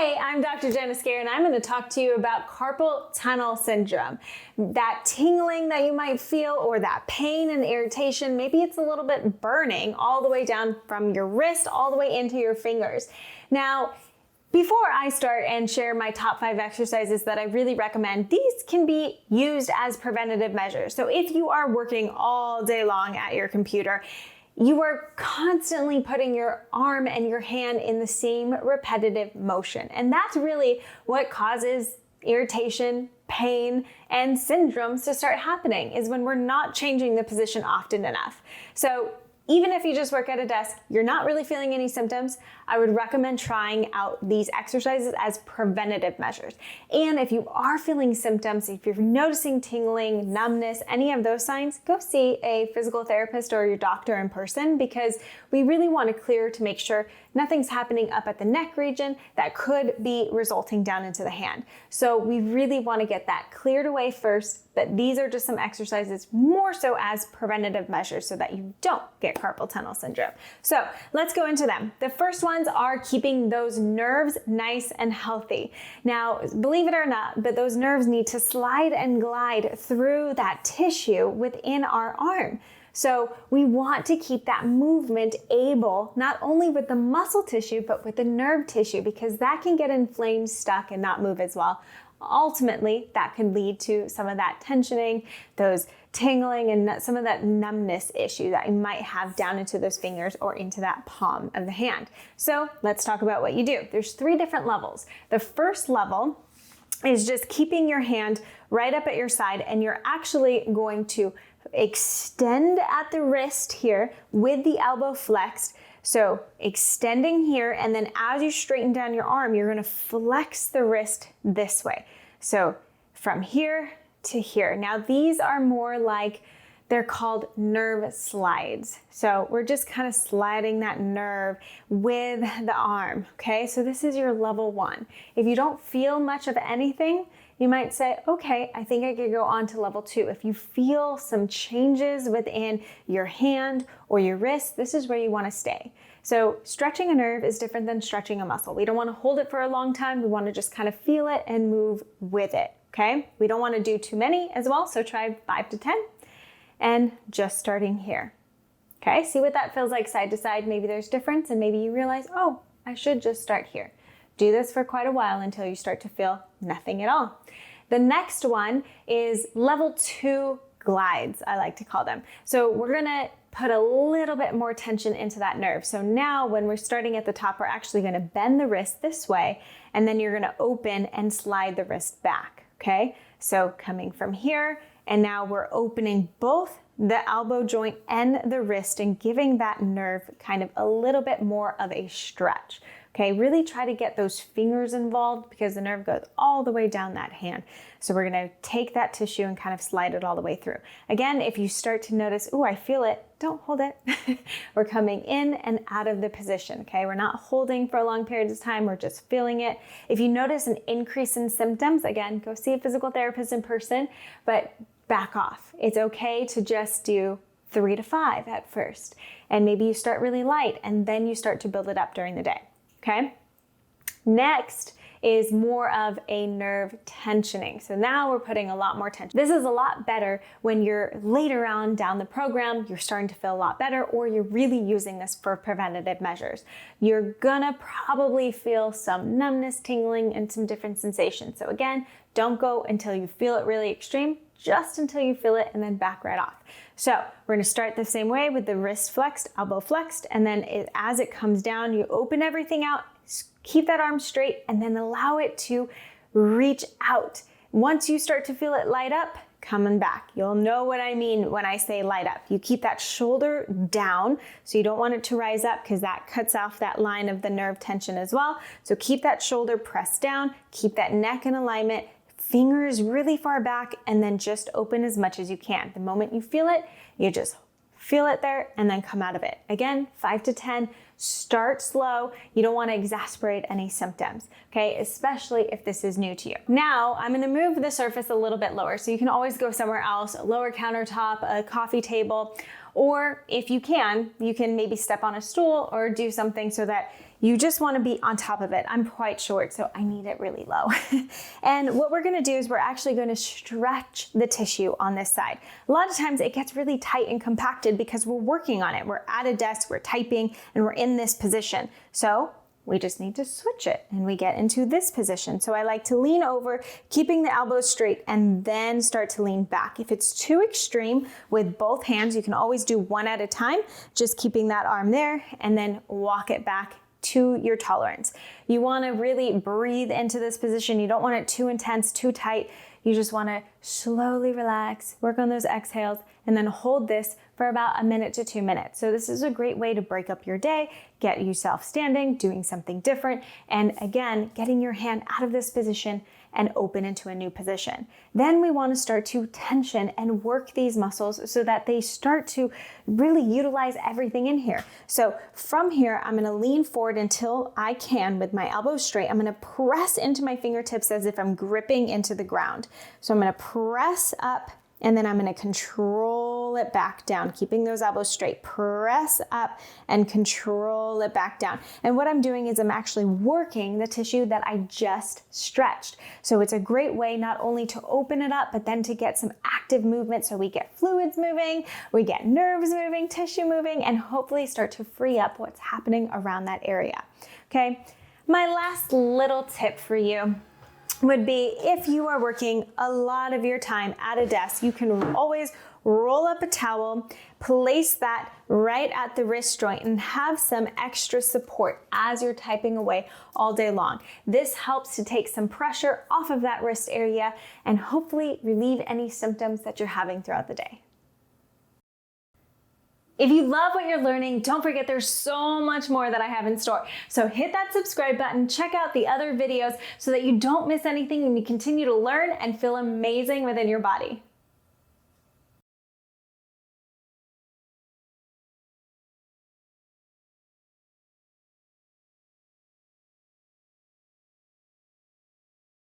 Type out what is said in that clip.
Hey, I'm Dr. Jenna and I'm going to talk to you about carpal tunnel syndrome. That tingling that you might feel, or that pain and irritation, maybe it's a little bit burning all the way down from your wrist all the way into your fingers. Now, before I start and share my top 5 exercises that I really recommend, these can be used as preventative measures. So if you are working all day long at your computer, you are constantly putting your arm and your hand in the same repetitive motion. And that's really what causes irritation, pain, and syndromes to start happening, is when we're not changing the position often enough. So even if you just work at a desk, you're not really feeling any symptoms, I would recommend trying out these exercises as preventative measures. And if you are feeling symptoms, if you're noticing tingling, numbness, any of those signs, go see a physical therapist or your doctor in person, because we really want to clear to make sure nothing's happening up at the neck region that could be resulting down into the hand. So we really want to get that cleared away first, but these are just some exercises more so as preventative measures so that you don't get carpal tunnel syndrome. So let's go into them. The first ones are keeping those nerves nice and healthy. Now, believe it or not, but those nerves need to slide and glide through that tissue within our arm. So we want to keep that movement able, not only with the muscle tissue, but with the nerve tissue, because that can get inflamed, stuck, and not move as well. Ultimately, that can lead to some of that tensioning, those tingling, and some of that numbness issue that you might have down into those fingers or into that palm of the hand. So let's talk about what you do. There's 3 different levels. The first level is just keeping your hand right up at your side, and you're actually going to extend at the wrist here with the elbow flexed. So extending here, and then as you straighten down your arm, you're going to flex the wrist this way. So from here to here. Now these are more like, they're called nerve slides. So we're just kind of sliding that nerve with the arm, okay? So this is your level 1. If you don't feel much of anything, you might say, okay, I think I could go on to level 2. If you feel some changes within your hand or your wrist, this is where you want to stay. So stretching a nerve is different than stretching a muscle. We don't want to hold it for a long time. We want to just kind of feel it and move with it, okay? We don't want to do too many as well, so try 5 to 10. And just starting here, okay? See what that feels like side to side. Maybe there's difference, and maybe you realize, oh, I should just start here. Do this for quite a while until you start to feel nothing at all. The next one is level 2 glides, I like to call them. So we're gonna put a little bit more tension into that nerve. So now when we're starting at the top, we're actually gonna bend the wrist this way, and then you're gonna open and slide the wrist back, okay? So coming from here, and now we're opening both the elbow joint and the wrist and giving that nerve kind of a little bit more of a stretch. Okay, really try to get those fingers involved, because the nerve goes all the way down that hand. So we're gonna take that tissue and kind of slide it all the way through. Again, if you start to notice, oh, I feel it, don't hold it. We're coming in and out of the position, okay? We're not holding for a long period of time, we're just feeling it. If you notice an increase in symptoms, again, go see a physical therapist in person, but back off. It's okay to just do 3 to 5 at first. And maybe you start really light, and then you start to build it up during the day. Okay, next is more of a nerve tensioning. So now we're putting a lot more tension. This is a lot better when you're later on down the program, you're starting to feel a lot better, or you're really using this for preventative measures. You're gonna probably feel some numbness, tingling, and some different sensations. So again, don't go until you feel it really extreme, just until you feel it, and then back right off. So we're gonna start the same way with the wrist flexed, elbow flexed, and then as it comes down, you open everything out, keep that arm straight, and then allow it to reach out. Once you start to feel it light up, coming back. You'll know what I mean when I say light up. You keep that shoulder down, so you don't want it to rise up, because that cuts off that line of the nerve tension as well. So keep that shoulder pressed down, keep that neck in alignment, fingers really far back, and then just open as much as you can. The moment you feel it, you just feel it there and then come out of it. Again, 5 to 10, start slow. You don't want to exasperate any symptoms, okay? Especially if this is new to you. Now, I'm going to move the surface a little bit lower, so you can always go somewhere else, a lower countertop, a coffee table, or if you can maybe step on a stool or do something so that You just want to be on top of it. I'm quite short, so I need it really low. And what we're going to do is we're actually going to stretch the tissue on this side. A lot of times it gets really tight and compacted because we're working on it. We're at a desk, we're typing, and we're in this position. So we just need to switch it and we get into this position. So I like to lean over, keeping the elbows straight, and then start to lean back. If it's too extreme with both hands, you can always do one at a time, just keeping that arm there, and then walk it back to your tolerance. You want to really breathe into this position. You don't want it too intense, too tight. You just want to slowly relax, work on those exhales, and then hold this for about 1 minute to 2 minutes. So this is a great way to break up your day, get yourself standing, doing something different, and again, getting your hand out of this position and open into a new position. Then we want to start to tension and work these muscles so that they start to really utilize everything in here. So from here, I'm going to lean forward until I can with my elbows straight. I'm going to press into my fingertips as if I'm gripping into the ground. So I'm going to press up, and then I'm going to control it back down, keeping those elbows straight. Press up and control it back down. And what I'm doing is I'm actually working the tissue that I just stretched. So it's a great way not only to open it up, but then to get some active movement. So we get fluids moving, we get nerves moving, tissue moving, and hopefully start to free up what's happening around that area. Okay. My last little tip for you would be, if you are working a lot of your time at a desk, you can always roll up a towel, place that right at the wrist joint, and have some extra support as you're typing away all day long. This helps to take some pressure off of that wrist area and hopefully relieve any symptoms that you're having throughout the day. If you love what you're learning, don't forget there's so much more that I have in store. So hit that subscribe button, check out the other videos so that you don't miss anything and you continue to learn and feel amazing within your body.